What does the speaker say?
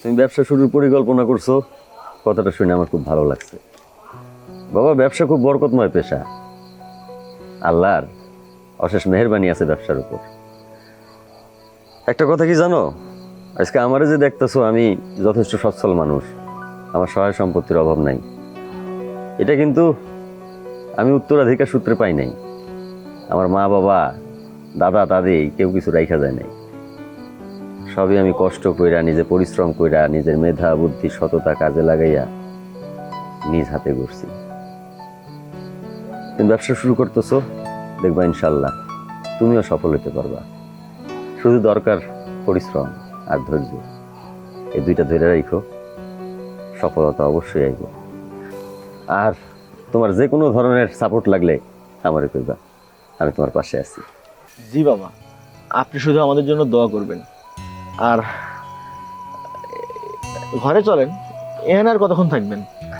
তুমি ব্যবসা শুরুর পরিকল্পনা করছো, কথাটা শুনে আমার খুব ভালো লাগছে। বাবা, ব্যবসা খুব বরকতময় পেশা। আল্লাহর অশেষ মেহেরবানি আছে ব্যবসার উপর। একটা কথা কি জানো, আজকে আমারে যে দেখতেছো, আমি যথেষ্ট সচ্ছল মানুষ, আমার সহায় সম্পত্তির অভাব নাই। এটা কিন্তু আমি উত্তরাধিকার সূত্রে পাই নাই। আমার মা বাবা, দাদা দাদি কেউ কিছু রাইখা যায় নাই। সবই আমি কষ্ট কইরা, নিজে পরিশ্রম কইরা, নিজের মেধা বুদ্ধি সততা কাজে লাগাইয়া নিজ হাতে করছি। তুমি ব্যবসা শুরু করতেছো, দেখবা ইনশাল্লাহ তুমিও সফল হতে পারবা। শুধু দরকার পরিশ্রম আর ধৈর্য, এই দুইটা ধরে রাখো, সফলতা অবশ্যই আইব। আর তোমার যে কোনো ধরনের সাপোর্ট লাগলে আমারে কইবা, আমি তোমার পাশে আছি। জি বাবা, আপনি শুধু আমাদের জন্য দোয়া করবেন। আর ঘরে চলেন, এখানে আর কতক্ষণ থাকবেন?